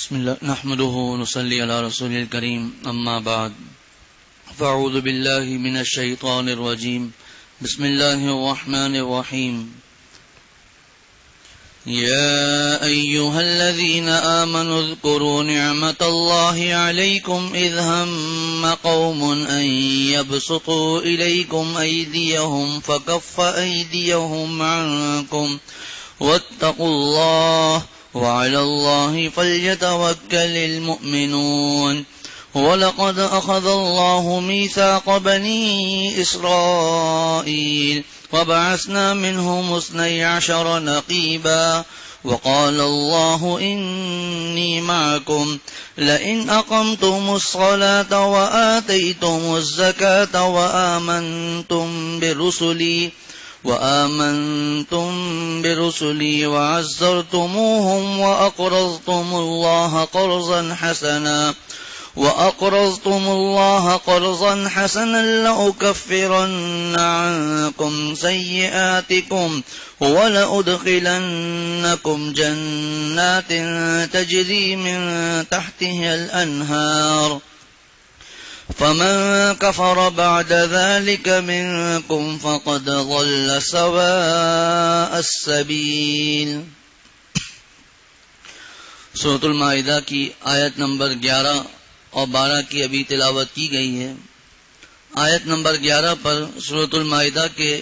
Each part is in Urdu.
بسم الله نحمده ونصلي على رسول الكريم أما بعد فأعوذ بالله من الشيطان الرجيم بسم الله الرحمن الرحيم يا أيها الذين آمنوا اذكروا نعمة الله عليكم إذ هم قوم أن يبسطوا إليكم أيديهم فكف أيديهم عنكم واتقوا الله وعلى الله فليتوكل المؤمنون ولقد أخذ الله ميثاق بني إسرائيل وبعثنا منهم 12 نقيبا وقال الله إني معكم لئن أقمتم الصلاة وآتيتم الزكاة وآمنتم برسلي وعزرتموهم وأقرضتم الله قرضا حسنا لأكفرن عنكم سيئاتكم ولأدخلنكم جنات تجري من تحتها الأنهار فمن كفر بعد ذلك منكم فقد ضل سواء السبيل۔ سورۃ المائدہ کی آیت نمبر 11 اور 12 کی ابھی تلاوت کی گئی ہے۔ آیت نمبر 11 پر سورۃ المائدہ کے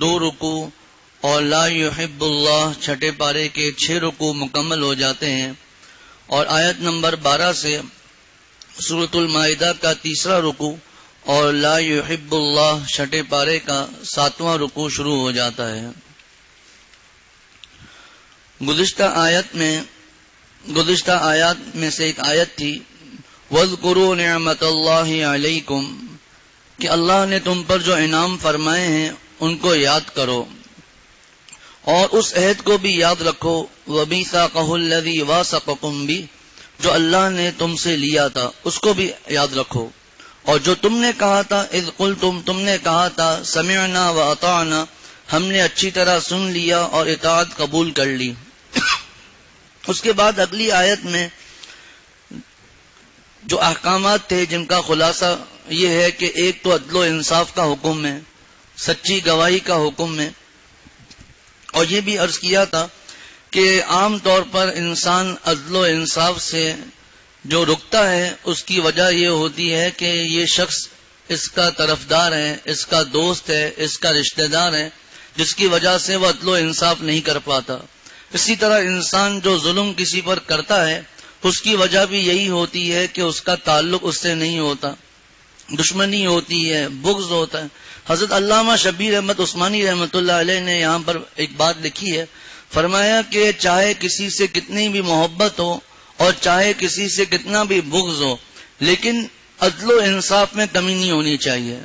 2 رکوع اور لا یحب اللہ چھٹے پارے کے 6 رکوع مکمل ہو جاتے ہیں، اور آیت نمبر 12 سے سورۃ المائدہ کا 3 رکوع اور لا یحب اللہ چھٹے پارے کا 7واں رکوع شروع ہو جاتا ہے۔ گزشتہ آیات میں سے ایک آیت تھی وَاذْكُرُوا نِعْمَةَ اللَّهِ عَلَيْكُمْ، کہ اللہ نے تم پر جو انعام فرمائے ہیں ان کو یاد کرو، اور اس عہد کو بھی یاد رکھو وَمِيثَاقَهُ الَّذِي وَاثَقَكُم بِهِ، جو اللہ نے تم سے لیا تھا اس کو بھی یاد رکھو، اور جو تم نے کہا تھا اذ قلتم، تم نے کہا تھا سمعنا وَأَطَعْنَا، ہم نے اچھی طرح سن لیا اور اطاعت قبول کر لی۔ اس کے بعد اگلی آیت میں جو احکامات تھے جن کا خلاصہ یہ ہے کہ ایک تو عدل و انصاف کا حکم ہے، سچی گواہی کا حکم ہے، اور یہ بھی عرض کیا تھا کہ عام طور پر انسان عدل و انصاف سے جو رکتا ہے اس کی وجہ یہ ہوتی ہے کہ یہ شخص اس کا طرفدار ہے، اس کا دوست ہے، اس کا رشتہ دار ہے، جس کی وجہ سے وہ عدل و انصاف نہیں کر پاتا۔ اسی طرح انسان جو ظلم کسی پر کرتا ہے اس کی وجہ بھی یہی ہوتی ہے کہ اس کا تعلق اس سے نہیں ہوتا، دشمنی ہوتی ہے، بغض ہوتا ہے۔ حضرت علامہ شبیر احمد عثمانی رحمۃ اللہ علیہ نے یہاں پر ایک بات لکھی ہے، فرمایا کہ چاہے کسی سے کتنی بھی محبت ہو اور چاہے کسی سے کتنا بھی بغض ہو، لیکن عدل و انصاف میں کمی نہیں ہونی چاہیے۔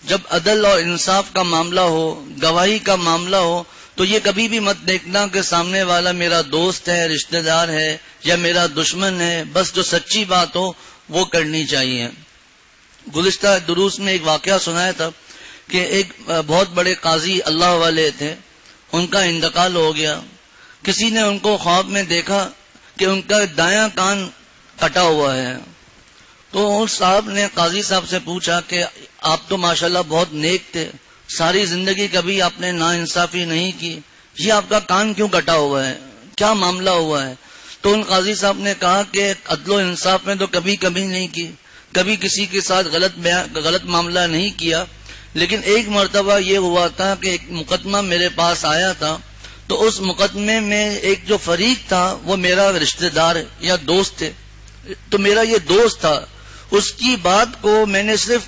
جب عدل اور انصاف کا معاملہ ہو، گواہی کا معاملہ ہو، تو یہ کبھی بھی مت دیکھنا کہ سامنے والا میرا دوست ہے، رشتہ دار ہے یا میرا دشمن ہے، بس جو سچی بات ہو وہ کرنی چاہیے۔ گزشتہ دروس میں ایک واقعہ سنایا تھا کہ ایک بہت بڑے قاضی اللہ والے تھے، ان کا انتقال ہو گیا۔ کسی نے ان کو خواب میں دیکھا کہ ان کا دایاں کان کٹا ہوا ہے، تو اس صاحب نے قاضی صاحب سے پوچھا کہ آپ تو ماشاءاللہ بہت نیک تھے، ساری زندگی کبھی آپ نے ناانصافی نہیں کی، یہ آپ کا کان کیوں کٹا ہوا ہے، کیا معاملہ ہوا ہے؟ تو ان قاضی صاحب نے کہا کہ عدل و انصاف میں تو کبھی نہیں کی، کبھی کسی کے ساتھ غلط معاملہ نہیں کیا، لیکن ایک مرتبہ یہ ہوا تھا کہ ایک مقدمہ میرے پاس آیا تھا، تو اس مقدمے میں ایک جو فریق تھا وہ میرا رشتہ دار یا دوست تھے، تو میرا یہ دوست تھا، اس کی بات کو میں نے صرف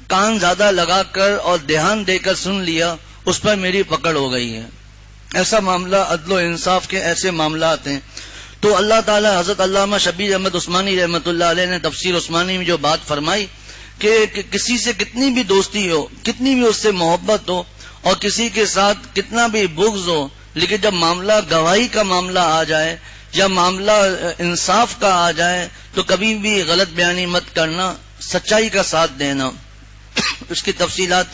کان زیادہ لگا کر اور دھیان دے کر سن لیا، اس پر میری پکڑ ہو گئی ہے۔ ایسا معاملہ عدل و انصاف کے ایسے معاملات ہیں۔ تو اللہ تعالی حضرت علامہ شبیر احمد عثمانی رحمۃ اللہ علیہ نے تفسیر عثمانی میں جو بات فرمائی کہ کسی سے کتنی بھی دوستی ہو، کتنی بھی اس سے محبت ہو، اور کسی کے ساتھ کتنا بھی بغض ہو، لیکن جب معاملہ گواہی کا معاملہ آ جائے یا معاملہ انصاف کا آ جائے تو کبھی بھی غلط بیانی مت کرنا، سچائی کا ساتھ دینا۔ اس کی تفصیلات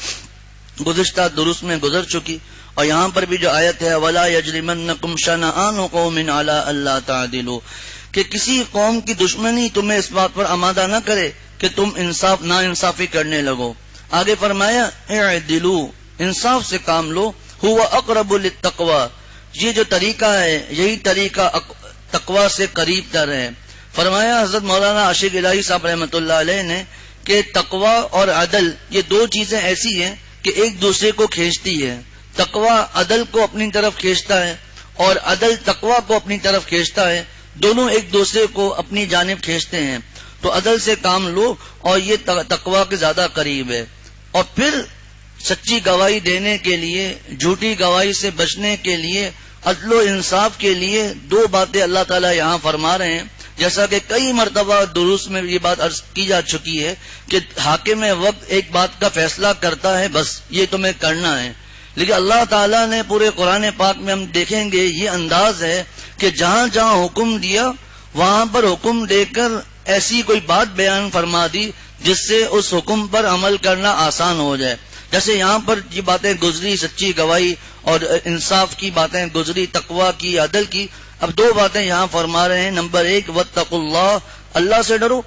گزشتہ دروس میں گزر چکی، اور یہاں پر بھی جو آیت ہے وَلَا يَجْرِمَنَّكُمْ شَنَآنُ قَوْمٍ عَلَىٰ أَلَّا تَعْدِلُوا، کہ کسی قوم کی دشمنی تمہیں اس بات پر آمادہ نہ کرے کہ تم نا انصافی کرنے لگو. آگے فرمایا اعدلوا، انصاف سے کام لو، ہوا اقرب للتقوی، یہ جو طریقہ ہے یہی طریقہ تقوی سے قریب تر ہے. فرمایا حضرت مولانا عاشق الہی صاحب رحمۃ اللہ علیہ نے کہ تقوی اور عدل یہ دو چیزیں ایسی ہیں کہ ایک دوسرے کو کھینچتی ہے. تقوی عدل کو اپنی طرف کھینچتا ہے اور عدل تقوی کو اپنی طرف کھینچتا ہے، دونوں ایک دوسرے کو اپنی جانب کھینچتے ہیں. تو عدل سے کام لو اور یہ تقوی کے زیادہ قریب ہے. اور پھر سچی گواہی دینے کے لیے، جھوٹی گواہی سے بچنے کے لیے، عدل و انصاف کے لیے دو باتیں اللہ تعالیٰ یہاں فرما رہے ہیں. جیسا کہ کئی مرتبہ دروس میں یہ بات عرض کی جا چکی ہے کہ حاکم وقت ایک بات کا فیصلہ کرتا ہے، بس یہ تمہیں کرنا ہے. لیکن اللہ تعالیٰ نے پورے قرآن پاک میں ہم دیکھیں گے یہ انداز ہے کہ جہاں جہاں حکم دیا وہاں پر حکم دے کر ایسی کوئی بات بیان فرما دی جس سے اس حکم پر عمل کرنا آسان ہو جائے. جیسے یہاں پر یہ باتیں گزری، سچی گواہی اور انصاف کی باتیں گزری، تقوی کی، عدل کی. اب دو باتیں یہاں فرما رہے ہیں. نمبر ایک واتقوا اللہ، اللہ سے ڈرو،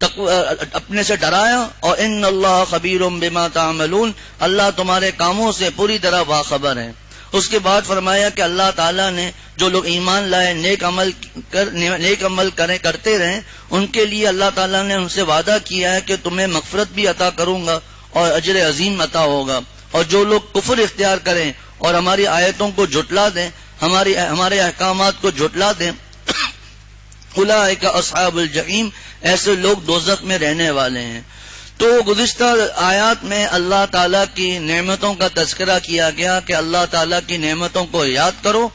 اپنے سے ڈرایا، اور ان اللہ خبیر بما تعملون، اللہ تمہارے کاموں سے پوری طرح باخبر ہے. اس کے بعد فرمایا کہ اللہ تعالیٰ نے جو لوگ ایمان لائے، نیک عمل کرتے رہیں، ان کے لیے اللہ تعالیٰ نے ان سے وعدہ کیا ہے کہ تمہیں مغفرت بھی عطا کروں گا اور اجر عظیم عطا ہوگا. اور جو لوگ کفر اختیار کریں اور ہماری آیتوں کو جھٹلا دیں، ہمارے احکامات کو جھٹلا دیں، اولئک اصحاب الجحیم، ایسے لوگ دوزخ میں رہنے والے ہیں. تو گزشتہ آیات میں اللہ تعالیٰ کی نعمتوں کا تذکرہ کیا گیا کہ اللہ تعالیٰ کی نعمتوں کو یاد کرو.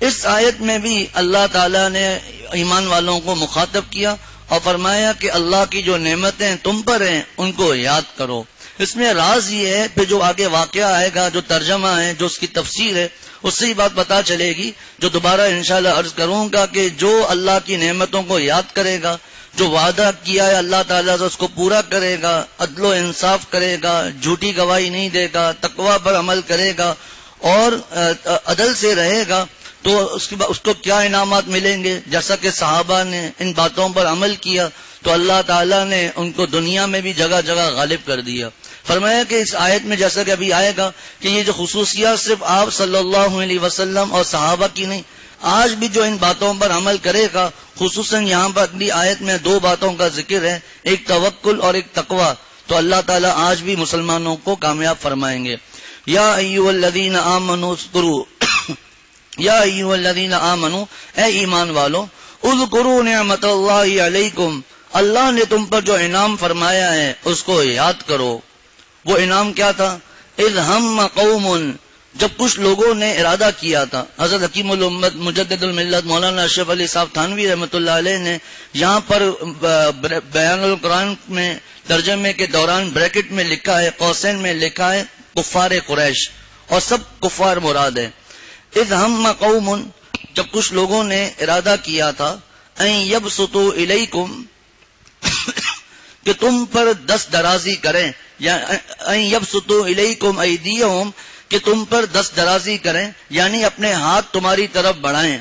اس آیت میں بھی اللہ تعالیٰ نے ایمان والوں کو مخاطب کیا اور فرمایا کہ اللہ کی جو نعمتیں تم پر ہیں ان کو یاد کرو. اس میں راز یہ ہے، پھر جو آگے واقعہ آئے گا، جو ترجمہ ہے، جو اس کی تفسیر ہے، اس سے ہی بات پتا چلے گی، جو دوبارہ انشاءاللہ عرض کروں گا کہ جو اللہ کی نعمتوں کو یاد کرے گا، جو وعدہ کیا ہے اللہ تعالیٰ سے اس کو پورا کرے گا، عدل و انصاف کرے گا، جھوٹی گواہی نہیں دے گا، تقوی پر عمل کرے گا اور عدل سے رہے گا، تو اس کو کیا انعامات ملیں گے. جیسا کہ صحابہ نے ان باتوں پر عمل کیا تو اللہ تعالیٰ نے ان کو دنیا میں بھی جگہ جگہ غالب کر دیا. فرمایا کہ اس آیت میں جیسا کہ ابھی آئے گا کہ یہ جو خصوصیات صرف آپ صلی اللہ علیہ وسلم اور صحابہ کی نہیں، آج بھی جو ان باتوں پر عمل کرے گا، خصوصاً یہاں پر اگلی آیت میں دو باتوں کا ذکر ہے، ایک توکل اور ایک تقوی، تو اللہ تعالیٰ آج بھی مسلمانوں کو کامیاب فرمائیں گے. یا ایھا الذین آمنوا اذکروا یا ایھا الذین آمنوا، اے ایمان والو، اذکروا نعمت اللہ علیکم، اللہ نے تم پر جو انعام فرمایا ہے اس کو یاد کرو. وہ انعام کیا تھا؟ اذ ہم قوم، جب کچھ لوگوں نے ارادہ کیا تھا. حضرت حکیم الامت مجدد الملت مولانا اشرف علی صاحب تھانوی رحمۃ اللہ علیہ نے یہاں پر بیان القرآن میں ترجمے کے دوران بریکٹ میں لکھا ہے، قوسین میں لکھا ہے کفار قریش، اور سب کفار مراد ہے. اذ ہم قوم، جب کچھ لوگوں نے ارادہ کیا تھا، ان یبسطوا الیکم، کہ تم پر دست درازی کریں، یا ان یبسطوا الیکم ایدیہم، کہ تم پر دست درازی کریں، یعنی اپنے ہاتھ تمہاری طرف بڑھائیں.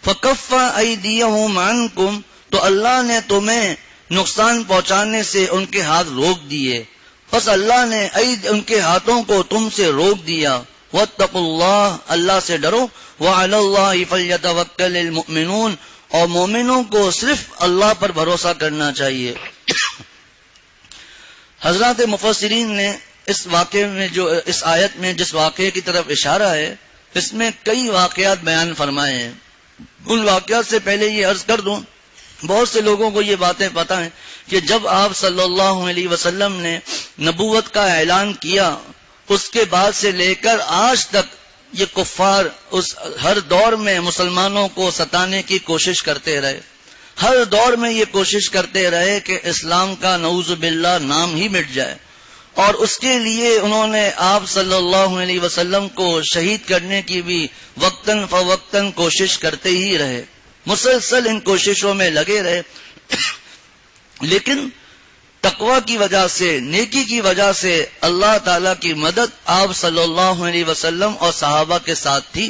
فکف ایدیہم عنکم، تو اللہ نے تمہیں نقصان پہنچانے سے ان کے ہاتھ روک دیے، پس اللہ نے ان کے ہاتھوں کو تم سے روک دیا. واتقوا اللہ، اللہ سے ڈرو. وعلی اللہ فلیتوکل المؤمنون، اور مومنوں کو صرف اللہ پر بھروسہ کرنا چاہیے. حضرات مفسرین نے اس واقعے میں اس آیت میں جس واقعے کی طرف اشارہ ہے، اس میں کئی واقعات بیان فرمائے ہیں. ان واقعات سے پہلے یہ عرض کر دوں، بہت سے لوگوں کو یہ باتیں پتہ ہیں کہ جب آپ صلی اللہ علیہ وسلم نے نبوت کا اعلان کیا، اس کے بعد سے لے کر آج تک یہ کفار ہر دور میں مسلمانوں کو ستانے کی کوشش کرتے رہے، ہر دور میں یہ کوشش کرتے رہے کہ اسلام کا نعوذ باللہ نام ہی مٹ جائے، اور اس کے لیے انہوں نے آپ صلی اللہ علیہ وسلم کو شہید کرنے کی بھی وقتاً فوقتاً کوشش کرتے ہی رہے، مسلسل ان کوششوں میں لگے رہے. لیکن تقوی کی وجہ سے، نیکی کی وجہ سے اللہ تعالیٰ کی مدد آپ صلی اللہ علیہ وسلم اور صحابہ کے ساتھ تھی.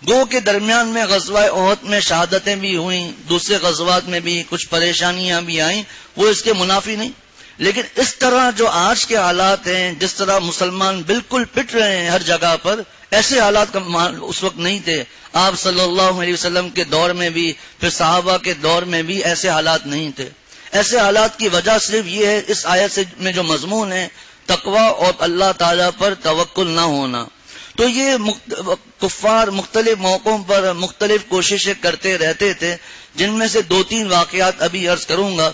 گو کے درمیان میں غزوہ احد میں شہادتیں بھی ہوئیں، دوسرے غزوات میں بھی کچھ پریشانیاں بھی آئیں، وہ اس کے منافی نہیں. لیکن اس طرح جو آج کے حالات ہیں، جس طرح مسلمان بالکل پٹ رہے ہیں ہر جگہ پر، ایسے حالات اس وقت نہیں تھے. آپ صلی اللہ علیہ وسلم کے دور میں بھی، پھر صحابہ کے دور میں بھی ایسے حالات نہیں تھے. ایسے حالات کی وجہ صرف یہ ہے، اس آیت میں جو مضمون ہے، تقوی اور اللہ تعالیٰ پر توکل نہ ہونا. تو یہ کفار مختلف موقعوں پر مختلف کوششیں کرتے رہتے تھے، جن میں سے 2-3 واقعات ابھی عرض کروں گا.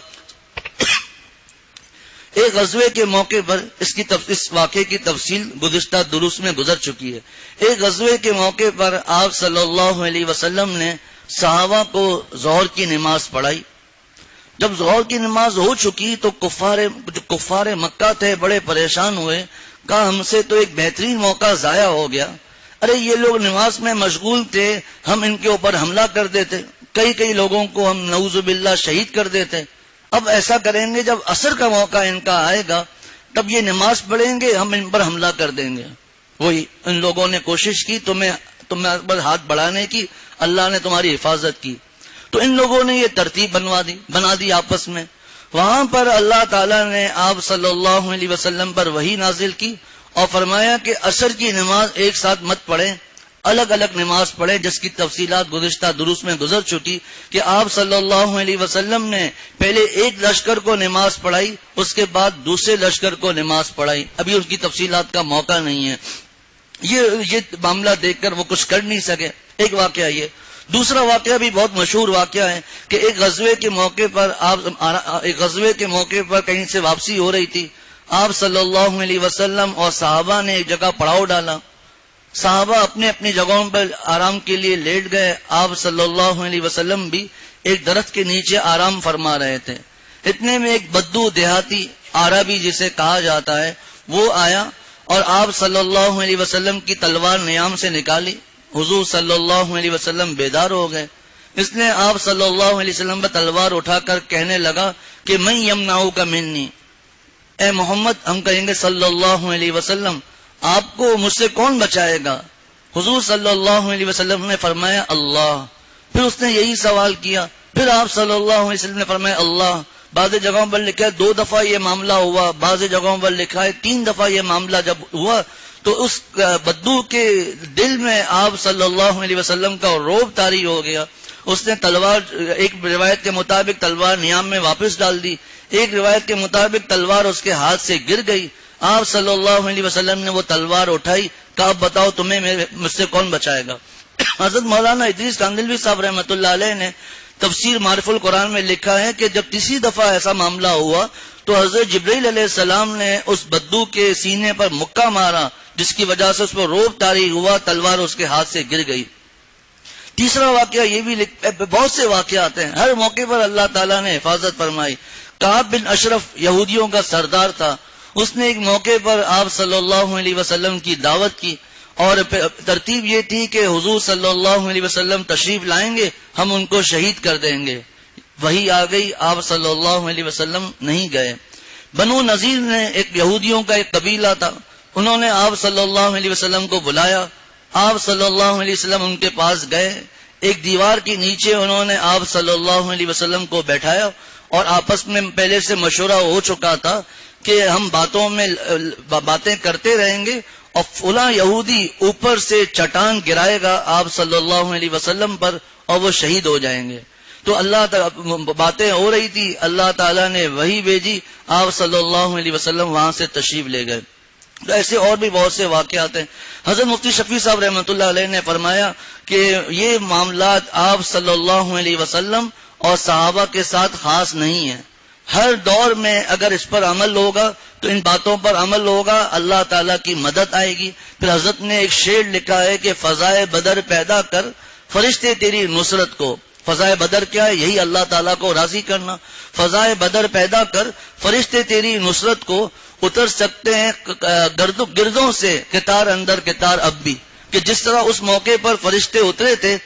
ایک غزوے کے موقع پر اس واقعے کی تفصیل گزشتہ دروس میں گزر چکی ہے. ایک غزوے کے موقع پر آپ صلی اللہ علیہ وسلم نے صحابہ کو ظہر کی نماز پڑھائی. جب ظہر کی نماز ہو چکی تو کفار مکہ تھے بڑے پریشان ہوئے. کہا ہم سے تو ایک بہترین موقع ضائع ہو گیا. ارے یہ لوگ نماز میں مشغول تھے، ہم ان کے اوپر حملہ کر دیتے، کئی لوگوں کو ہم نعوذ باللہ شہید کر دیتے. اب ایسا کریں گے، جب عصر کا موقع ان کا آئے گا تب یہ نماز پڑھیں گے، ہم ان پر حملہ کر دیں گے. وہی ان لوگوں نے کوشش کی تمہیں پر ہاتھ بڑھانے کی، اللہ نے تمہاری حفاظت کی. تو ان لوگوں نے یہ ترتیب بنا دی آپس میں. وہاں پر اللہ تعالیٰ نے آپ صلی اللہ علیہ وسلم پر وحی نازل کی اور فرمایا کہ عصر کی نماز ایک ساتھ مت پڑھیں، الگ الگ نماز پڑھیں، جس کی تفصیلات گزشتہ دروس میں گزر چکی کہ آپ صلی اللہ علیہ وسلم نے پہلے ایک لشکر کو نماز پڑھائی، اس کے بعد دوسرے لشکر کو نماز پڑھائی. ابھی اس کی تفصیلات کا موقع نہیں ہے. یہ معاملہ دیکھ کر وہ کچھ کر نہیں سکے. ایک واقعہ یہ. دوسرا واقعہ بھی بہت مشہور واقعہ ہے کہ ایک غزوے کے موقع پر کہیں سے واپسی ہو رہی تھی. آپ صلی اللہ علیہ وسلم اور صحابہ نے ایک جگہ پڑاؤ ڈالا. صحابہ اپنے اپنی جگہوں پر آرام کے لیے لیٹ گئے. آپ صلی اللہ علیہ وسلم بھی ایک درخت کے نیچے آرام فرما رہے تھے. اتنے میں ایک بدو دیہاتی عربی جسے کہا جاتا ہے وہ آیا اور آپ صلی اللہ علیہ وسلم کی تلوار نیام سے نکالی. حضور صلی اللہ علیہ وسلم بیدار ہو گئے. اس نے آپ صلی اللہ علیہ وسلم پر تلوار اٹھا کر کہنے لگا کہ من یمنعک منی، اے محمد، ہم کہیں گے صلی اللہ علیہ وسلم، آپ کو مجھ سے کون بچائے گا؟ حضور صلی اللہ علیہ وسلم نے فرمایا اللہ. پھر اس نے یہی سوال کیا. پھر آپ صلی اللہ علیہ وسلم نے فرمایا اللہ. بعض جگہوں پر لکھا ہے 2 دفعہ یہ معاملہ ہوا، بعض جگہوں پر لکھا ہے 3 دفعہ یہ معاملہ جب ہوا تو اس بدو کے دل میں آپ صلی اللہ علیہ وسلم کا رعب طاری ہو گیا. اس نے تلوار، ایک روایت کے مطابق تلوار نیام میں واپس ڈال دی، ایک روایت کے مطابق تلوار اس کے ہاتھ سے گر گئی. آپ صلی اللہ علیہ وسلم نے وہ تلوار اٹھائی. کہا اب بتاؤ تمہیں مجھ سے کون بچائے گا؟ حضرت مولانا ادریس کاندلوی صاحب رحمۃ اللہ علیہ نے تفسیر معرف القرآن میں لکھا ہے کہ جب تیسری دفعہ ایسا معاملہ ہوا تو حضرت جبرائیل علیہ السلام نے اس بدو کے سینے پر مکہ مارا، جس کی وجہ سے اس پر رعب طاری ہوا، تلوار اس کے ہاتھ سے گر گئی. تیسرا واقعہ یہ بھی بہت سے واقعات ہیں، ہر موقع پر اللہ تعالیٰ نے حفاظت فرمائی. کعب بن اشرف یہودیوں کا سردار تھا. اس نے ایک موقع پر آپ صلی اللہ علیہ وسلم کی دعوت کی اور ترتیب یہ تھی کہ حضور صلی اللہ علیہ وسلم تشریف لائیں گے، ہم ان کو شہید کر دیں گے. وہی آ گئی، آپ صلی اللہ علیہ وسلم نہیں گئے. بنو نذیر نے ایک یہودیوں کا ایک قبیلہ تھا، انہوں نے آپ صلی اللہ علیہ وسلم کو بلایا. آپ صلی اللہ علیہ وسلم ان کے پاس گئے. ایک دیوار کے نیچے انہوں نے آپ صلی اللہ علیہ وسلم کو بیٹھایا اور آپس میں پہلے سے مشورہ ہو چکا تھا کہ ہم باتیں کرتے رہیں گے اور فلاں یہودی اوپر سے چٹان گرائے گا آپ صلی اللہ علیہ وسلم پر اور وہ شہید ہو جائیں گے. تو باتیں ہو رہی تھی، اللہ تعالیٰ نے وحی بھیجی، آپ صلی اللہ علیہ وسلم وہاں سے تشریف لے گئے. تو ایسے اور بھی بہت سے واقعات ہیں. حضرت مفتی شفیع صاحب رحمۃ اللہ علیہ نے فرمایا کہ یہ معاملات آپ صلی اللہ علیہ وسلم اور صحابہ کے ساتھ خاص نہیں ہیں. ہر دور میں اگر اس پر عمل ہوگا تو ان باتوں پر عمل ہوگا، اللہ تعالیٰ کی مدد آئے گی. پھر حضرت نے ایک شعر لکھا ہے کہ فضائے بدر پیدا کر فرشتے تیری نصرت کو. فضائے بدر کیا ہے؟ یہی اللہ تعالیٰ کو راضی کرنا. فضائے بدر پیدا کر فرشتے تیری نصرت کو، اتر سکتے ہیں گردوں سے کتار اندر کتار اب بھی. کہ جس طرح اس موقع پر فرشتے اترے تھے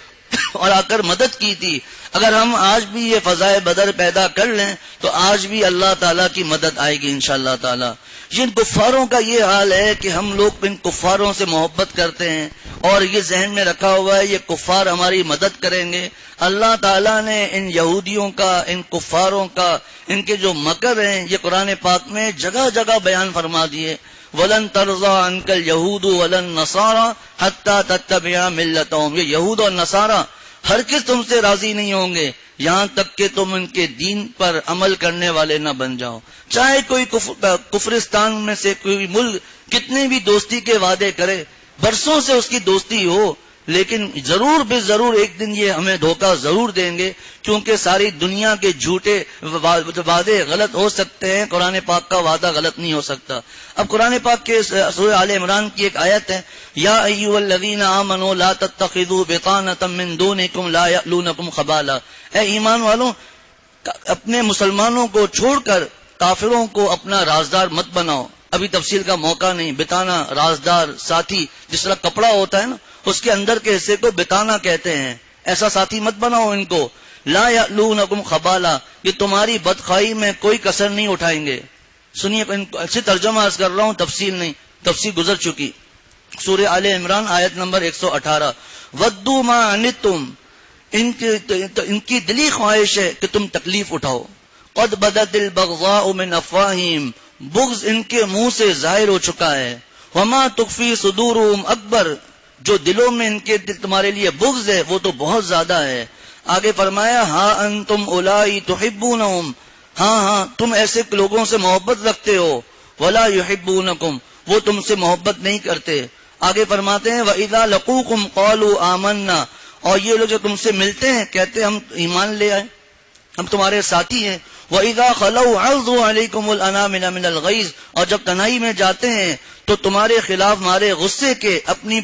اور آ کر مدد کی تھی. اگر ہم آج بھی یہ فضائے بدر پیدا کر لیں تو آج بھی اللہ تعالیٰ کی مدد آئے گی انشاءاللہ تعالیٰ. جن کفاروں کا یہ حال ہے کہ ہم لوگ ان کفاروں سے محبت کرتے ہیں اور یہ ذہن میں رکھا ہوا ہے یہ کفار ہماری مدد کریں گے. اللہ تعالیٰ نے ان یہودیوں کا، ان کفاروں کا، ان کے جو مکر ہیں یہ قرآن پاک میں جگہ جگہ بیان فرما دیے. وَلَن تَرْضَىٰ عَنْكَ الْيَهُودُ وَلَا النَّصَارَىٰ حَتَّىٰ تَتَّبِعَ مِلَّتَهُمْ. یہ یہود اور نصارہ ہرگز تم سے راضی نہیں ہوں گے یہاں تک کہ تم ان کے دین پر عمل کرنے والے نہ بن جاؤ. چاہے کوئی کفرستان میں سے کوئی ملک کتنے بھی دوستی کے وعدے کرے، برسوں سے اس کی دوستی ہو، لیکن ضرور بے ضرور ایک دن یہ ہمیں دھوکہ ضرور دیں گے، کیونکہ ساری دنیا کے جھوٹے وعدے غلط ہو سکتے ہیں، قرآن پاک کا وعدہ غلط نہیں ہو سکتا. اب قرآن پاک کے سورہ آل عمران کی ایک آیت ہے، یا ایھا الذین آمنوا لا تتخذوا بطانۃ من دونکم لا یألونکم خبالا. اے ایمان والوں، اپنے مسلمانوں کو چھوڑ کر کافروں کو اپنا رازدار مت بناؤ. ابھی تفصیل کا موقع نہیں. بتانا، رازدار، ساتھی، جس طرح کپڑا ہوتا ہے نا اس کے اندر کے حصے کو بتانا کہتے ہیں. ایسا ساتھی مت بناؤ ان کو. لا یألونکم خبالا، یہ تمہاری بدخواہی میں کوئی کسر نہیں اٹھائیں گے. سنیے، اچھی ترجمہ عرض کر رہا ہوں، تفصیل نہیں، تفصیل گزر چکی. سورہ آل عمران آیت نمبر 118. ودوا ما عنتم، ان کی دلی خواہش ہے کہ تم تکلیف اٹھاؤ. قد بدت البغضاء من افواہہم، بغض ان کے منہ سے ظاہر ہو چکا ہے. وما تخفی صدورہم اکبر، جو دلوں میں ان کے تمہارے لیے بغض ہے وہ تو بہت زیادہ ہے. آگے فرمایا، ہاں انتم اولائی تحبونہم، ہاں تم ایسے لوگوں سے محبت رکھتے ہو. ولا یحبونکم، وہ تم سے محبت نہیں کرتے. آگے فرماتے ہیں، وَإِذَا لَقُوكُمْ قَالُوا آمَنَّا، اور یہ لوگ جو تم سے ملتے ہیں کہتے ہیں ہم ایمان لے آئے، ہم تمہارے ساتھی ہیں. وَإِذَا خَلَوْا عَرْضُوا عَلَيْكُمُ الْأَنَامِلَ مِنَ الْغَيْظِ، اور جب تنہائی میں جاتے ہیں تو تمہارے خلاف مارے غصے کے اپنی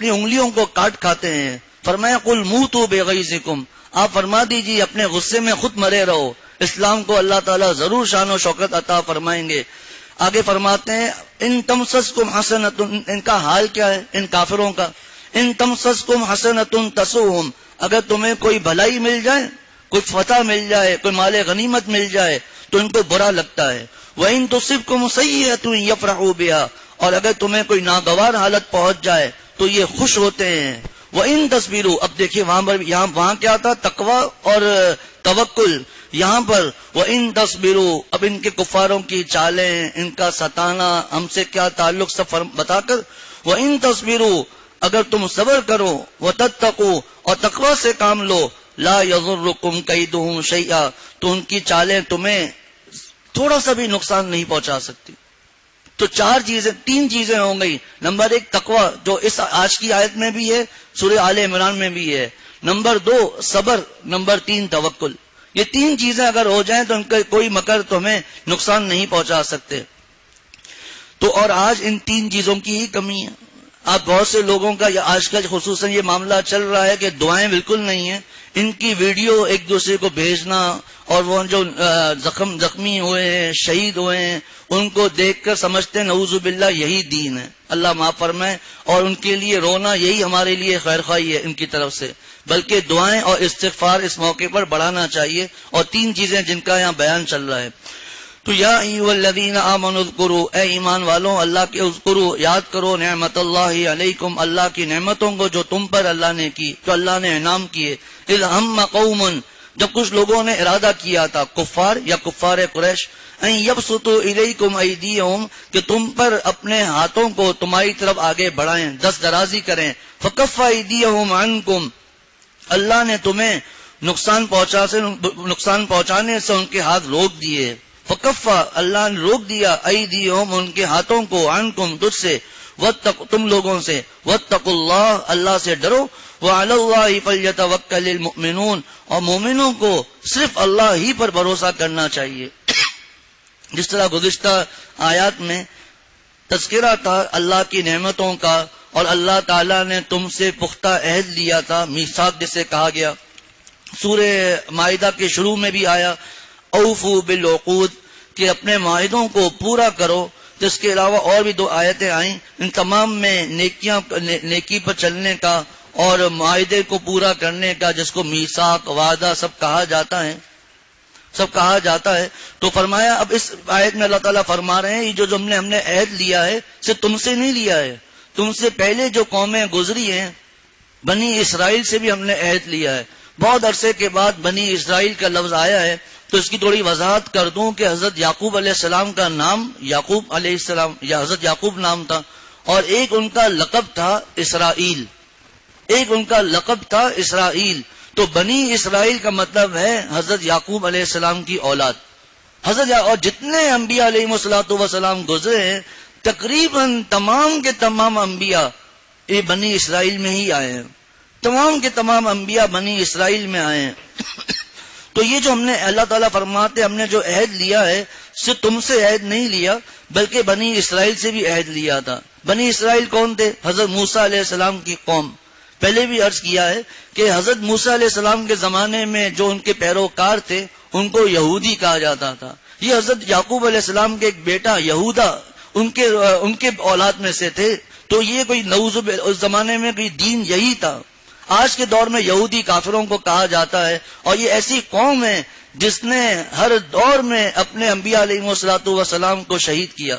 انگلیوں کو کاٹ کھاتے ہیں. فرمایا، قُلْ مُوتُوا بِغَيْظِكُمْ، آپ فرما دیجیے اپنے غصے میں خود مرے رہو. اسلام کو اللہ تعالیٰ ضرور شان و شوکت عطا فرمائیں گے. آگے فرماتے ہیں، ان تمسسکم حسنۃ، ان کا حال کیا ہے ان کافروں کا؟ ان تمسسکم حسنۃ تسؤہم، اگر تمہیں کوئی بھلائی مل جائے، کوئی فتح مل جائے، کوئی مال غنیمت مل جائے تو ان کو برا لگتا ہے. وَإِن تُصِبْكُمْ سَیِّئَةٌ یفرحوا بِہا، اور اگر تمہیں کوئی ناگوار حالت پہنچ جائے تو یہ خوش ہوتے ہیں. وَإِن تَصْبِرُوا، اب دیکھیے وہاں کیا تھا؟ تقوی اور توکل. یہاں پر وَإِن تَصْبِرُوا، اب ان کے کفاروں کی چالیں، ان کا ستانا، ہم سے کیا تعلق سب بتا کر، وَإِن تَصْبِرُوا، اگر تم صبر کرو، وَتَتَّقُوا، اور تقوی سے کام لو، لا يضركم كيدهم شيئا، تو ان کی چالیں تمہیں تھوڑا سا بھی نقصان نہیں پہنچا سکتی. تو تین چیزیں ہوں گئی. نمبر 1 تقوی، جو اس آج کی آیت میں بھی ہے، سورہ آل عمران میں بھی ہے. نمبر 2 صبر. نمبر 3 توکل. یہ تین چیزیں اگر ہو جائیں تو ان کا کوئی مکر تمہیں نقصان نہیں پہنچا سکتے. تو اور آج ان تین چیزوں کی ہی کمی ہے. آپ بہت سے لوگوں کا آج کل خصوصاً یہ معاملہ چل رہا ہے کہ دعائیں بالکل نہیں ہیں. ان کی ویڈیو ایک دوسرے کو بھیجنا، اور وہ جو زخمی ہوئے ہیں، شہید ہوئے ہیں، ان کو دیکھ کر سمجھتے ہیں نعوذ باللہ یہی دین ہے، اللہ معاف فرمائے، اور ان کے لیے رونا یہی ہمارے لیے خیر خواہی ہے ان کی طرف سے. بلکہ دعائیں اور استغفار اس موقع پر بڑھانا چاہیے. اور تین چیزیں جن کا یہاں بیان چل رہا ہے. تو یا ایھا الذین آمنوا اذکروا، اے ایمان والوں اللہ کے اذکروا، یاد کرو نعمت اللہ علیکم، اللہ کی نعمتوں کو جو تم پر اللہ نے کی، جو اللہ نے انعام کیے. اذ ہم قوم، جب کچھ لوگوں نے ارادہ کیا تھا، کفار یا کفار قریش، ان یبسطوا الیکم ایدیہم، کہ تم پر اپنے ہاتھوں کو تمہاری طرف آگے بڑھائیں، دست درازی کریں. فکف ایدیہم عنکم، اللہ نے تمہیں نقصان پہنچانے سے ان کے ہاتھ روک دیے. فکفا، اللہ نے روک دیا، ایدیہم، ان کے ہاتھوں کو، عنکم، تجھ سے، تم لوگوں سے. واتقوا اللہ، اللہ سے ڈرو. وعلی اللہ فلیتوکل المؤمنون، اور مومنوں کو صرف اللہ ہی پر بھروسہ کرنا چاہیے. جس طرح گزشتہ آیات میں تذکرہ تھا اللہ کی نعمتوں کا، اور اللہ تعالیٰ نے تم سے پختہ عہد لیا تھا، میثاق جسے کہا گیا. سورہ مائدہ کے شروع میں بھی آیا اوفو بالعقود، کہ اپنے معاہدوں کو پورا کرو. تو اس کے علاوہ اور بھی 2 آیتیں آئیں، ان تمام میں نیکی پر چلنے کا اور معاہدے کو پورا کرنے کا، جس کو میثاق، وعدہ سب کہا جاتا ہے، تو فرمایا اب اس آیت میں اللہ تعالیٰ فرما رہے ہیں یہ جو ہم نے عہد لیا ہے صرف تم سے نہیں لیا ہے، تم سے پہلے جو قومیں گزری ہیں بنی اسرائیل سے بھی ہم نے عہد لیا ہے۔ بہت عرصے کے بعد بنی اسرائیل کا لفظ آیا ہے تو اس کی تھوڑی وضاحت کر دوں کہ حضرت یعقوب علیہ السلام کا نام یعقوب علیہ السلام یا حضرت یعقوب نام تھا، اور ایک ان کا لقب تھا اسرائیل، تو بنی اسرائیل کا مطلب ہے حضرت یعقوب علیہ السلام کی اولاد۔ اور جتنے انبیاء علیہ الصلوۃ والسلام گزرے ہیں تقریباً تمام کے تمام انبیاء یہ بنی اسرائیل میں ہی آئے ہیں، تمام کے تمام انبیاء بنی اسرائیل میں آئے ہیں۔ تو یہ جو ہم نے اللہ تعالیٰ فرماتے ہم نے جو عہد لیا ہے صرف تم سے عہد نہیں لیا بلکہ بنی اسرائیل سے بھی عہد لیا تھا۔ بنی اسرائیل کون تھے؟ حضرت موسیٰ علیہ السلام کی قوم۔ پہلے بھی عرض کیا ہے کہ حضرت موسیٰ علیہ السلام کے زمانے میں جو ان کے پیروکار تھے ان کو یہودی کہا جاتا تھا۔ یہ حضرت یعقوب علیہ السلام کے ایک بیٹا یہودا ان کے اولاد میں سے تھے، تو یہ کوئی اس زمانے میں کوئی دین یہی تھا۔ آج کے دور میں یہودی کافروں کو کہا جاتا ہے، اور یہ ایسی قوم ہے جس نے ہر دور میں اپنے انبیاء علیہ الصلوۃ والسلام کو شہید کیا،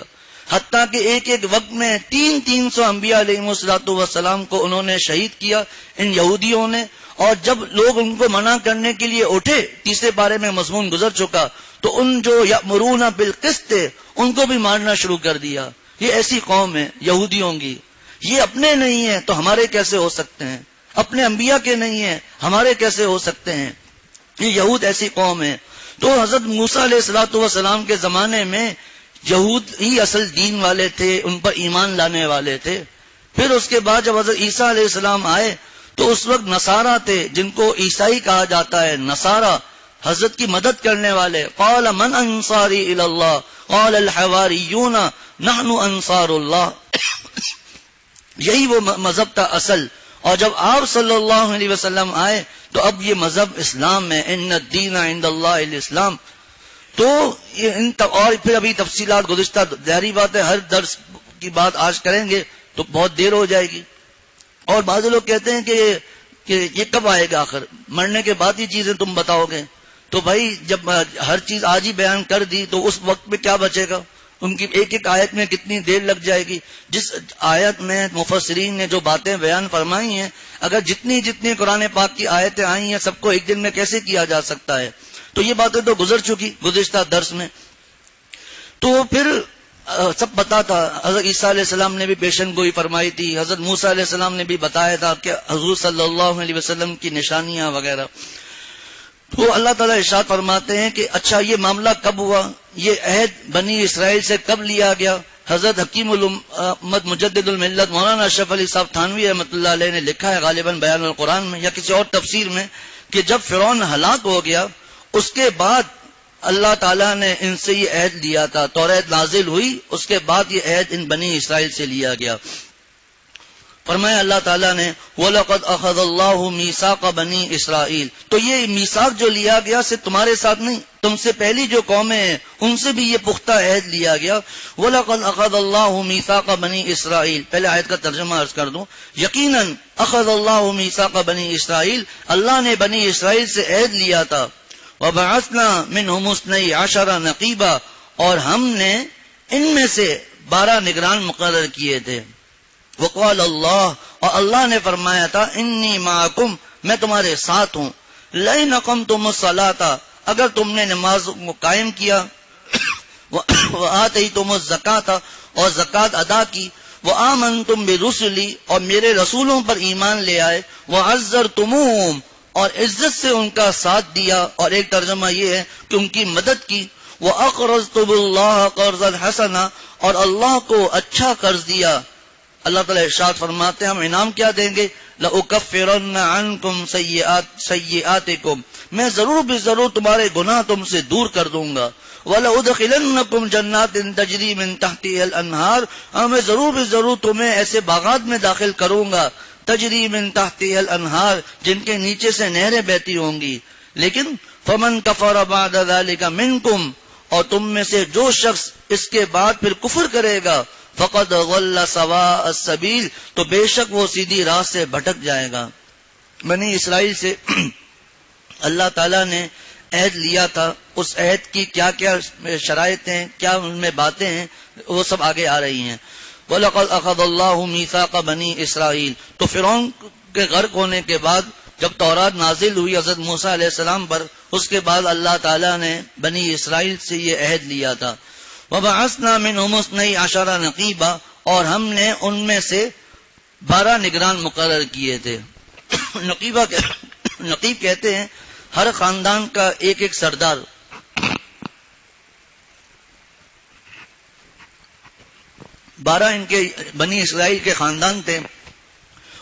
حتیٰ کہ ایک وقت میں 300 انبیاء علیہ الصلوۃ والسلام کو انہوں نے شہید کیا ان یہودیوں نے۔ اور جب لوگ ان کو منع کرنے کے لیے اٹھے، تیسرے پارے میں مضمون گزر چکا، تو ان جو یأمرون بالقسط ان کو بھی مارنا شروع کر دیا۔ یہ ایسی قوم ہے یہودیوں کی، یہ اپنے نہیں ہیں تو ہمارے کیسے ہو سکتے ہیں، اپنے انبیاء کے نہیں ہیں ہمارے کیسے ہو سکتے ہیں، یہ یہود ایسی قوم ہے۔ تو حضرت موسیٰ علیہ الصلوۃ والسلام کے زمانے میں یہود ہی اصل دین والے تھے، ان پر ایمان لانے والے تھے۔ پھر اس کے بعد جب حضرت عیسیٰ علیہ السلام آئے تو اس وقت نصارہ تھے، جن کو عیسائی کہا جاتا ہے، نصارہ حضرت کی مدد کرنے والے۔ قال من انصاری الی اللہ قال الحواریون نحن انصار اللہ، یہی وہ مذہب تھا اصل۔ اور جب آپ صلی اللہ علیہ وسلم آئے تو اب یہ مذہب اسلام ہے، ان الدین عند اللہ الاسلام۔ تو اور پھر ابھی تفصیلات گزشتہ ظاہری بات ہے ہر درس کی بات آج کریں گے تو بہت دیر ہو جائے گی۔ اور بعض لوگ کہتے ہیں کہ یہ کب آئے گا، آخر مرنے کے بعد یہ چیزیں تم بتاؤ گے؟ تو بھائی جب ہر چیز آج ہی بیان کر دی تو اس وقت میں کیا بچے گا؟ ان کی ایک آیت میں کتنی دیر لگ جائے گی۔ جس آیت میں مفسرین نے جو باتیں بیان فرمائی ہیں، اگر جتنی قرآن پاک کی آیتیں آئی ہیں سب کو ایک دن میں کیسے کیا جا سکتا ہے؟ تو یہ باتیں تو گزر چکی گزشتہ درس میں۔ تو پھر سب پتا تھا، حضرت عیسیٰ علیہ السلام نے بھی پیشن گوئی فرمائی تھی، حضرت موسیٰ علیہ السلام نے بھی بتایا تھا کہ حضور صلی اللہ علیہ وسلم کی نشانیاں وغیرہ۔ تو اللہ تعالیٰ ارشاد فرماتے ہیں کہ اچھا یہ معاملہ کب ہوا، یہ عہد بنی اسرائیل سے کب لیا گیا؟ حضرت حکیم الامت مجدد الملت مولانا اشرف علی صاحب تھانوی رحمۃ اللہ علیہ نے لکھا ہے غالباً بیان القرآن میں یا کسی اور تفسیر میں کہ جب فرعون ہلاک ہو گیا اس کے بعد اللہ تعالیٰ نے ان سے یہ عہد لیا تھا، توریت نازل ہوئی، اس کے بعد یہ عہد ان بنی اسرائیل سے لیا گیا۔ فرمایا اللہ تعالیٰ نے وَلَقَدْ أَخَذَ اللَّهُ مِيثَاقَ بَنِي إِسْرَائِيلَ، تو یہ میثاق جو لیا گیا صرف تمہارے ساتھ نہیں، تم سے پہلی جو قومیں ہیں ان سے بھی یہ پختہ عہد لیا گیا۔ وَلَقَدْ أَخَذَ اللَّهُ مِيثَاقَ بَنِي إِسْرَائِيلَ، پہلے آیت کا ترجمہ عرض کر دوں، یقیناً أَخَذَ اللَّهُ مِيثَاقَ بَنِي إِسْرَائِيلَ، اللہ نے بنی اسرائیل سے عہد لیا تھا۔ وَبَعَثْنَا مِنْهُمُ اثْنَيْ عَشَرَ نَقِيبًا، اور ہم نے ان میں سے 12 نگران مقرر کیے تھے۔ وقال اللہ، اور اللہ نے فرمایا تھا انی معکم، میں تمہارے ساتھ ہوں۔ لئن اقمتم الصلاۃ، اگر تم نے نماز کو قائم کیا، وآتیتم الزکاۃ، اور زکات ادا کی، وآمنتم برسلی، اور میرے رسولوں پر ایمان لے آئے، وعزرتموہم، اور عزت سے ان کا ساتھ دیا، اور ایک ترجمہ یہ ہے کہ ان کی مدد کی، وَأَقْرَضْتُمُ اللَّهَ قَرْضًا حَسَنًا، اور اللہ کو اچھا قرض دیا۔ اللہ تعالیٰ ارشاد فرماتے ہیں ہم انعام کیا دیں گے، لَأُكَفِّرَنَّ عَنْكُمْ سَيِّئَاتِكُمْ، میں ضرور بھی ضرور تمہارے گناہ تم سے دور کر دوں گا۔ وَلَأُدْخِلَنَّكُمْ جَنَّاتٍ تَجْرِي مِن تَحْتِهَا الْأَنْهَارُ، اور میں ضرور بھی ضرور تمہیں ایسے باغات میں داخل کروں گا، تجری من تحتها الانہار، جن کے نیچے سے نہریں بہتی ہوں گی۔ لیکن فمن کفر بعد ذلك منکم، اور تم میں سے جو شخص اس کے بعد پھر کفر کرے گا، فقد ضل سواء السبیل، تو بے شک وہ سیدھی راہ سے بھٹک جائے گا۔ بنی اسرائیل سے اللہ تعالیٰ نے عہد لیا تھا، اس عہد کی کیا کیا شرائط ہیں، کیا ان میں باتیں ہیں، وہ سب آگے آ رہی ہیں۔ وَلَقَدْ أَخَذَ اللَّهُ مِيثَاقَ بَنِي إِسْرَائِيلَ، تو فرعون کے غرق ہونے کے بعد جب تورات نازل ہوئی حضرت موسیٰ علیہ السلام پر، اس کے بعد اللہ تعالیٰ نے بنی اسرائیل سے یہ عہد لیا تھا۔ وَبَعَثْنَا مِنْهُمُ اثْنَيْ عَشَرَ نَقِيبًا، اور ہم نے ان میں سے 12 نگران مقرر کیے تھے۔ نقیب کہتے ہیں ہر خاندان کا ایک ایک سردار، 12 ان کے بنی اسرائیل کے خاندان تھے،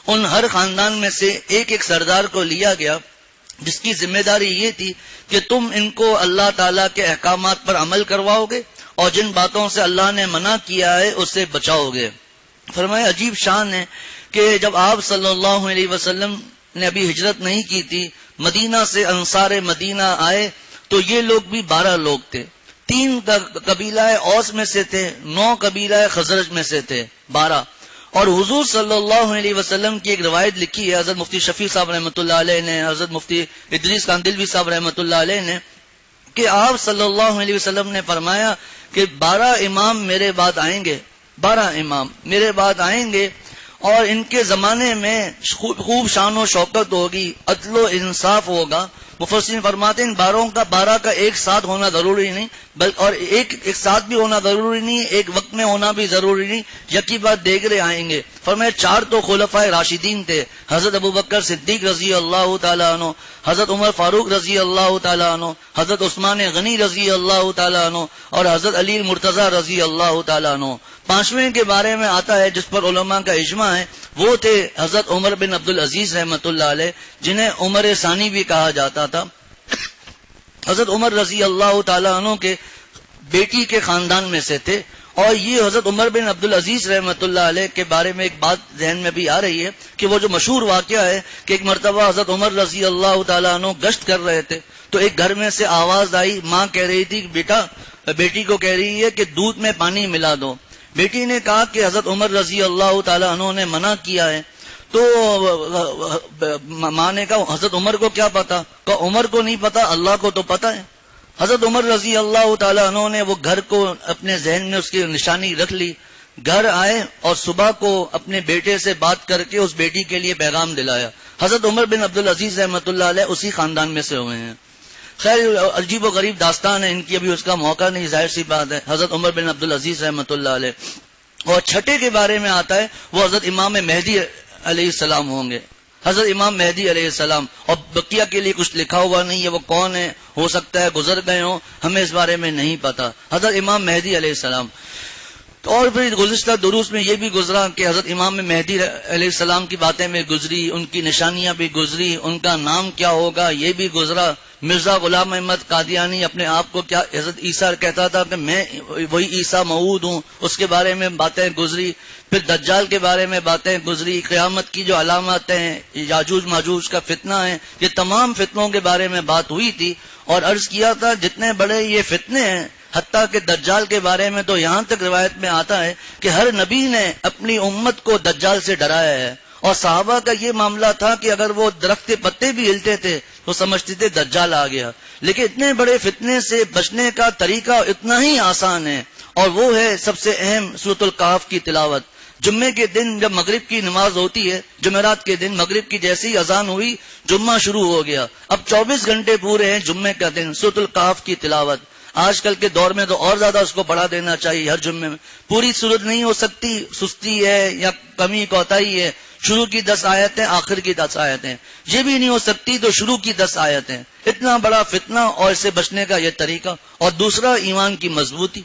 ان ہر خاندان میں سے ایک ایک سردار کو لیا گیا، جس کی ذمہ داری یہ تھی کہ تم ان کو اللہ تعالیٰ کے احکامات پر عمل کرواؤ گے اور جن باتوں سے اللہ نے منع کیا ہے اس سے بچاؤ گے۔ فرمایا عجیب شان ہے کہ جب آپ صلی اللہ علیہ وسلم نے ابھی ہجرت نہیں کی تھی، مدینہ سے انصار مدینہ آئے تو یہ لوگ بھی 12 لوگ تھے، 3 قبیلہ اوس میں سے تھے، 9 قبیلہ خزرج میں سے تھے، 12۔ اور حضور صلی اللہ علیہ وسلم کی ایک روایت لکھی ہے حضرت مفتی شفیع صاحب رحمۃ اللہ علیہ نے، حضرت مفتی ادریس کاندلوی صاحب رحمۃ اللہ علیہ نے، کہ آپ صلی اللہ علیہ وسلم نے فرمایا کہ 12 امام میرے بعد آئیں گے، 12 امام میرے بعد آئیں گے، اور ان کے زمانے میں خوب شان و شوکت ہوگی، عدل و انصاف ہوگا۔ مفسرین فرماتے ہیں ان 12 کا ایک ساتھ ہونا ضروری نہیں، اور ایک ساتھ بھی ہونا ضروری نہیں، ایک وقت میں ہونا بھی ضروری نہیں، یکی بعد دیگرے آئیں گے۔ فرمایا 4 تو خلفائے راشدین تھے، حضرت ابوبکر صدیق رضی اللہ تعالیٰ عنہ، حضرت عمر فاروق رضی اللہ تعالیٰ عنہ، حضرت عثمان غنی رضی اللہ تعالیٰ عنہ، اور حضرت علی المرتضی رضی اللہ تعالیٰ عنہ۔ 5ویں کے بارے میں آتا ہے جس پر علماء کا اجماع ہے، وہ تھے حضرت عمر بن عبدالعزیز رحمۃ اللہ علیہ، جنہیں عمر ثانی بھی کہا جاتا تھا۔ حضرت عمر رضی اللہ تعالیٰ عنہ کے بیٹی کے خاندان میں سے تھے، اور یہ حضرت عمر بن عبدالعزیز رحمۃ اللہ علیہ کے بارے میں ایک بات ذہن میں بھی آ رہی ہے کہ وہ جو مشہور واقعہ ہے کہ ایک مرتبہ حضرت عمر رضی اللہ تعالیٰ عنہ گشت کر رہے تھے، تو ایک گھر میں سے آواز آئی، ماں کہہ رہی تھی کہ بیٹی کو کہہ رہی ہے کہ دودھ میں پانی ملا دو۔ بیٹی نے کہا کہ حضرت عمر رضی اللہ تعالیٰ عنہ نے منع کیا ہے، تو ماں نے کہا حضرت عمر کو کیا پتا؟ کہ عمر کو نہیں پتا، اللہ کو تو پتا ہے۔ حضرت عمر رضی اللہ تعالیٰ عنہ نے وہ گھر کو اپنے ذہن میں اس کی نشانی رکھ لی، گھر آئے اور صبح کو اپنے بیٹے سے بات کر کے اس بیٹی کے لیے پیغام دلایا۔ حضرت عمر بن عبدالعزیز رحمۃ اللہ علیہ اسی خاندان میں سے ہوئے ہیں۔ خیر عجیب و غریب داستان ہے ان کی، ابھی اس کا موقع نہیں، ظاہر سی بات ہے، حضرت عمر بن عبدالعزیز رحمۃ اللہ علیہ۔ اور 6 کے بارے میں آتا ہے وہ حضرت امام مہدی علیہ السلام ہوں گے، حضرت امام مہدی علیہ السلام، اور بقیہ کے لیے کچھ لکھا ہوا نہیں ہے وہ کون ہے، ہو سکتا ہے گزر گئے ہوں، ہمیں اس بارے میں نہیں پتا۔ حضرت امام مہدی علیہ السلام، اور پھر گزشتہ دروس میں یہ بھی گزرا کہ حضرت امام مہدی علیہ السلام کی باتیں میں گزری، ان کی نشانیاں بھی گزری، ان کا نام کیا ہوگا یہ بھی گزرا۔ مرزا غلام احمد قادیانی اپنے آپ کو کیا حضرت عیسیٰ کہتا تھا کہ میں وہی عیسیٰ موعود ہوں، اس کے بارے میں باتیں گزری۔ پھر دجال کے بارے میں باتیں گزری، قیامت کی جو علامات ہیں، یاجوج ماجوج کا فتنہ ہے، یہ تمام فتنوں کے بارے میں بات ہوئی تھی۔ اور عرض کیا تھا جتنے بڑے یہ فتنے ہیں، حتیٰ کہ دجال کے بارے میں تو یہاں تک روایت میں آتا ہے کہ ہر نبی نے اپنی امت کو دجال سے ڈرایا ہے، اور صحابہ کا یہ معاملہ تھا کہ اگر وہ درخت کے پتے بھی ہلتے تھے تو سمجھتے تھے دجال آ گیا۔ لیکن اتنے بڑے فتنے سے بچنے کا طریقہ اتنا ہی آسان ہے، اور وہ ہے سب سے اہم سورۃ الکہف کی تلاوت۔ جمعے کے دن جب مغرب کی نماز ہوتی ہے، جمعرات کے دن مغرب کی جیسی اذان ہوئی جمعہ شروع ہو گیا، اب 24 گھنٹے پورے ہیں جمعے کا دن سورۃ الکہف کی تلاوت۔ آج کل کے دور میں تو اور زیادہ اس کو بڑھا دینا چاہیے، ہر جمعے میں پوری صورت نہیں ہو سکتی، سستی ہے یا کمی کوتاہی ہے، شروع کی 10 آیتیں آخر کی 10 آیتیں، یہ بھی نہیں ہو سکتی تو شروع کی 10 آیتیں۔ اتنا بڑا فتنہ اور اس سے بچنے کا یہ طریقہ، اور دوسرا ایمان کی مضبوطی،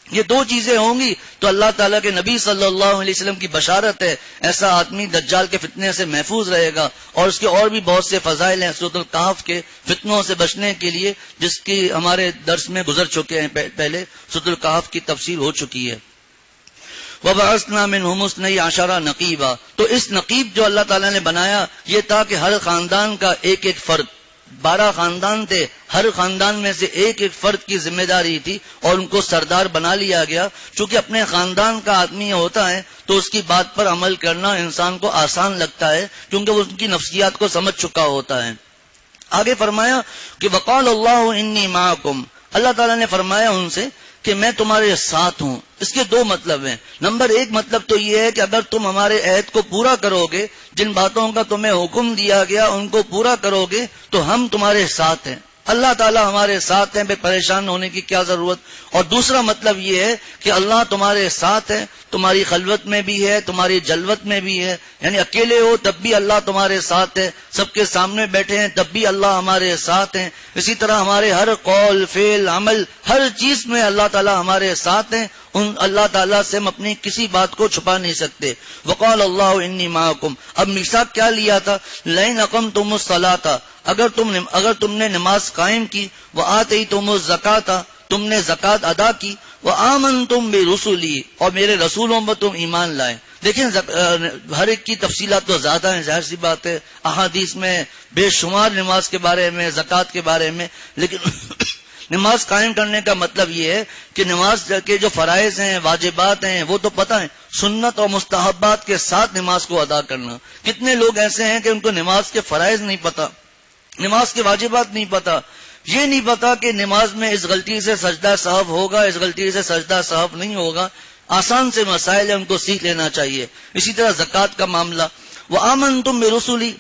یہ 2 چیزیں ہوں گی تو اللہ تعالیٰ کے نبی صلی اللہ علیہ وسلم کی بشارت ہے ایسا آدمی دجال کے فتنے سے محفوظ رہے گا۔ اور اس کے اور بھی بہت سے فضائل ہیں سورۃ الکہف کے فتنوں سے بچنے کے لیے، جس کی ہمارے درس میں گزر چکے ہیں، پہلے سورۃ الکہف کی تفسیر ہو چکی ہے۔ وَبَعَثْنَا مِنْهُمُ اثْنَيْ عَشَرَ نَقِيبًا، تو اس نقیب جو اللہ تعالیٰ نے بنایا یہ تھا کہ ہر خاندان کا ایک ایک فرد، 12 خاندان تھے، ہر خاندان میں سے ایک ایک فرد کی ذمہ داری تھی اور ان کو سردار بنا لیا گیا. چونکہ اپنے خاندان کا آدمی ہوتا ہے تو اس کی بات پر عمل کرنا انسان کو آسان لگتا ہے، کیونکہ وہ ان کی نفسیات کو سمجھ چکا ہوتا ہے. آگے فرمایا کہ وقال اللہ انی معکم، اللہ تعالیٰ نے فرمایا ان سے کہ میں تمہارے ساتھ ہوں. اس کے 2 مطلب ہیں. نمبر 1 مطلب تو یہ ہے کہ اگر تم ہمارے عہد کو پورا کرو گے، جن باتوں کا تمہیں حکم دیا گیا ان کو پورا کرو گے تو ہم تمہارے ساتھ ہیں. اللہ تعالیٰ ہمارے ساتھ ہیں، بے پریشان ہونے کی کیا ضرورت. اور دوسرا مطلب یہ ہے کہ اللہ تمہارے ساتھ ہے، تمہاری خلوت میں بھی ہے، تمہاری جلوت میں بھی ہے. یعنی اکیلے ہو تب بھی اللہ تمہارے ساتھ ہے، سب کے سامنے بیٹھے ہیں تب بھی اللہ ہمارے ساتھ ہیں. اسی طرح ہمارے ہر قول، فعل، عمل، ہر چیز میں اللہ تعالیٰ ہمارے ساتھ ہیں. اللہ تعالیٰ سے ہم اپنی کسی بات کو چھپا نہیں سکتے. وقال اللہ انی معکم. اب میثاق کیا لیا تھا؟ لئن اقمتم الصلاۃ، اگر تم نے نماز قائم کی، وآتیتم الزکاۃ، تم نے زکات ادا کی، وآمنتم برسلی، اور میرے رسولوں پر تم ایمان لائے. دیکھیں ہر ایک کی تفصیلات تو زیادہ ہیں، ظاہر سی بات ہے، احادیث میں بے شمار نماز کے بارے میں، زکات کے بارے میں. لیکن نماز قائم کرنے کا مطلب یہ ہے کہ نماز کے جو فرائض ہیں، واجبات ہیں، وہ تو پتہ ہیں، سنت اور مستحبات کے ساتھ نماز کو ادا کرنا. کتنے لوگ ایسے ہیں کہ ان کو نماز کے فرائض نہیں پتہ، نماز کے واجبات نہیں پتہ. یہ نہیں پتا کہ نماز میں اس غلطی سے سجدہ سہو ہوگا، اس غلطی سے سجدہ سہو نہیں ہوگا. آسان سے مسائل ہیں، ان کو سیکھ لینا چاہیے. اسی طرح زکوٰۃ کا معاملہ، وآمنتم برسلی،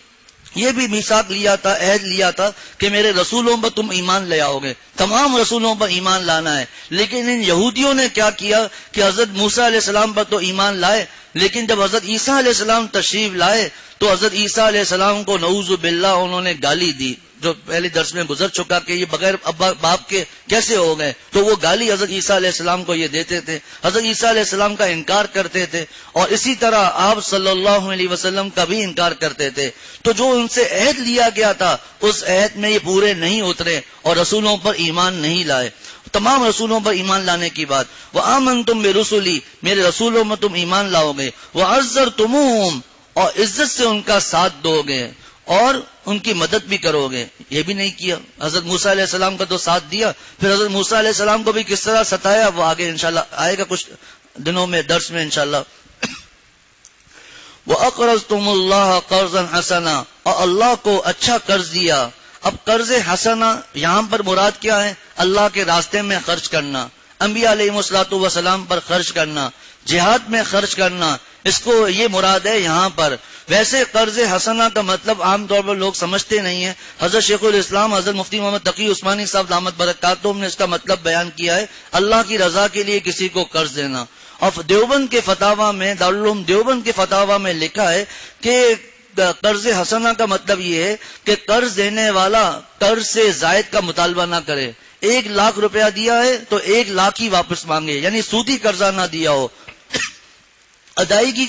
یہ بھی میثاق لیا تھا، عہد لیا تھا کہ میرے رسولوں پر تم ایمان لے آؤ گے. تمام رسولوں پر ایمان لانا ہے. لیکن ان یہودیوں نے کیا کیا کہ حضرت موسیٰ علیہ السلام پر تو ایمان لائے، لیکن جب حضرت عیسیٰ علیہ السلام تشریف لائے تو حضرت عیسیٰ علیہ السلام کو نعوذ باللہ انہوں نے گالی دی، جو پہلے درس میں گزر چکا کہ یہ بغیر باپ کے کیسے ہو گئے. تو وہ گالی حضرت عیسیٰ علیہ السلام کو یہ دیتے تھے، حضرت عیسیٰ علیہ السلام کا انکار کرتے تھے، اور اسی طرح آپ صلی اللہ علیہ وسلم کا بھی انکار کرتے تھے. تو جو ان سے عہد لیا گیا تھا اس عہد میں یہ پورے نہیں اترے اور رسولوں پر ایمان نہیں لائے. تمام رسولوں پر ایمان لانے کی بات، وآمنتم برسلی، میرے رسولوں میں تم ایمان لاؤ گے، وعزرتموہم، اور عزت سے ان کا ساتھ دو گے اور ان کی مدد بھی کرو گے. یہ بھی نہیں کیا. حضرت موسیٰ علیہ السلام کا تو ساتھ دیا، پھر حضرت موسیٰ علیہ السلام کو بھی کس طرح ستایا وہ آگے انشاءاللہ آئے گا کچھ دنوں میں درس میں انشاءاللہ. وَأَقْرَضْتُمُ اللَّهَ قَرْضًا حَسَنًا، اور اللہ کو اچھا قرض دیا. اب قرض حسنہ یہاں پر مراد کیا ہے؟ اللہ کے راستے میں خرچ کرنا، انبیاء علیہ الصلوۃ والسلام پر خرچ کرنا، جہاد میں خرچ کرنا، اس کو یہ مراد ہے یہاں پر. ویسے قرض حسنہ کا مطلب عام طور پر لوگ سمجھتے نہیں ہیں. حضرت شیخ الاسلام حضرت مفتی محمد تقی عثمانی صاحب دامت برکاتہم نے اس کا مطلب بیان کیا ہے، اللہ کی رضا کے لیے کسی کو قرض دینا. اور دیوبند کے فتاوی میں، دارالعلوم دیوبند کے فتاوی میں لکھا ہے کہ قرض حسنہ کا مطلب یہ ہے کہ قرض دینے والا قرض سے زائد کا مطالبہ نہ کرے. 1,00,000 روپیہ دیا ہے تو 1,00,000 ہی واپس مانگے، یعنی سودی قرضہ نہ دیا ہو. ادائیگی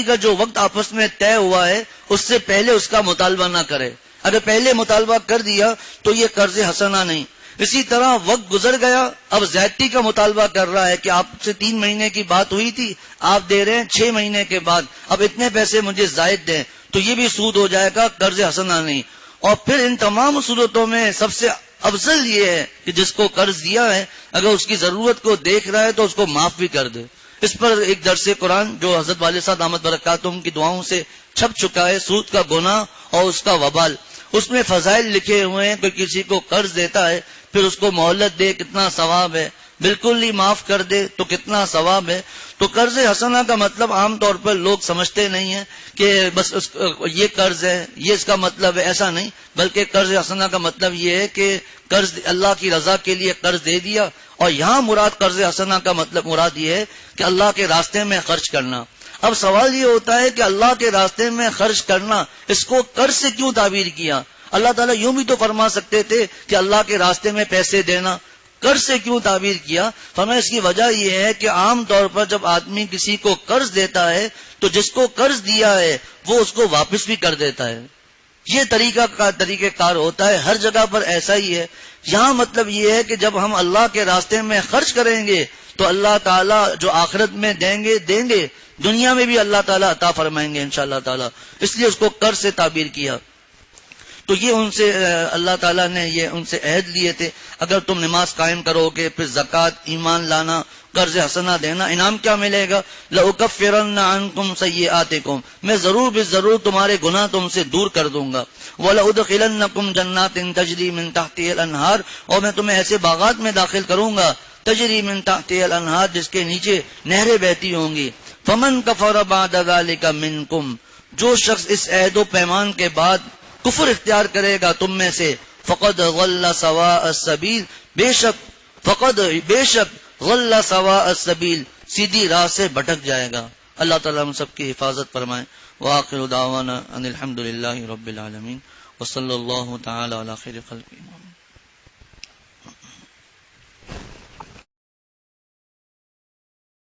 کا جو وقت آپس میں طے ہوا ہے اس سے پہلے اس کا مطالبہ نہ کرے. اگر پہلے مطالبہ کر دیا تو یہ قرض حسنہ نہیں. اسی طرح وقت گزر گیا، اب زیادتی کا مطالبہ کر رہا ہے کہ آپ سے 3 مہینے کی بات ہوئی تھی، آپ دے رہے ہیں 6 مہینے کے بعد، اب اتنے پیسے مجھے زائد دیں، تو یہ بھی سود ہو جائے گا، قرض حسنہ نہیں. اور پھر ان تمام صورتوں میں سب سے افضل یہ ہے کہ جس کو قرض دیا ہے اگر اس کی ضرورت کو دیکھ رہا ہے تو اس کو معاف بھی کر دے. اس پر ایک درس قرآن جو حضرت والد صاحب دامت برکاتہم کی دعاؤں سے چھپ چکا ہے، سود کا گناہ اور اس کا وبال. اس میں فضائل لکھے ہوئے ہیں. کوئی کسی کو قرض دیتا ہے پھر اس کو مہلت دے کتنا ثواب ہے، بالکل ہی معاف کر دے تو کتنا ثواب ہے. تو قرض حسنہ کا مطلب عام طور پر لوگ سمجھتے نہیں ہیں کہ بس یہ قرض ہے، یہ اس کا مطلب ہے، ایسا نہیں. بلکہ قرض حسنہ کا مطلب یہ ہے کہ قرض اللہ کی رضا کے لیے قرض دے دیا. اور یہاں مراد قرض حسنہ کا مطلب مراد یہ ہے کہ اللہ کے راستے میں خرچ کرنا. اب سوال یہ ہوتا ہے کہ اللہ کے راستے میں خرچ کرنا، اس کو قرض سے کیوں تعبیر کیا؟ اللہ تعالیٰ یوں بھی تو فرما سکتے تھے کہ اللہ کے راستے میں پیسے دینا، قرض سے کیوں تعبیر کیا؟ فرمایا اس کی وجہ یہ ہے کہ عام طور پر جب آدمی کسی کو قرض دیتا ہے تو جس کو قرض دیا ہے وہ اس کو واپس بھی کر دیتا ہے. یہ طریقہ کار ہوتا ہے، ہر جگہ پر ایسا ہی ہے. یہاں مطلب یہ ہے کہ جب ہم اللہ کے راستے میں خرچ کریں گے تو اللہ تعالیٰ جو آخرت میں دیں گے، دنیا میں بھی اللہ تعالیٰ عطا فرمائیں گے انشاءاللہ تعالیٰ. اس لیے اس کو قرض سے تعبیر کیا. تو یہ ان سے اللہ تعالیٰ نے یہ ان سے عہد لیے تھے، اگر تم نماز قائم کرو گے، پھر زکوٰۃ، ایمان لانا، قرض حسنہ دینا، انعام کیا ملے گا؟ لَأُكَفِّرَنَّ عَنْكُمْ سَيِّئَاتِكُمْ، میں ضرور بالضرور تمہارے گناہ تم سے دور کر دوں گا، وَلَأُدْخِلَنَّكُمْ جَنَّاتٍ تَجْرِي مِن تَحْتِهَا الْأَنْهَارُ، اور میں تمہیں ایسے باغات میں داخل کروں گا تجری من تحتها الانہار، جس کے نیچے نہریں بہتی ہوں گی۔ فمن کفر بعد ذلك منکم، جو شخص اس عہد و پیمان کے بعد کفر اختیار کرے گا تم میں سے، فقد ضل سواء السبیل، بے شک غل سواء السبیل، سیدھی راہ سے بھٹک جائے گا۔ اللہ تعالیٰ ہم سب کی حفاظت فرمائے۔ وآخر دعوانا ان الحمد للہ رب العالمین، وصلی اللہ تعالی علی خیر خلقہ۔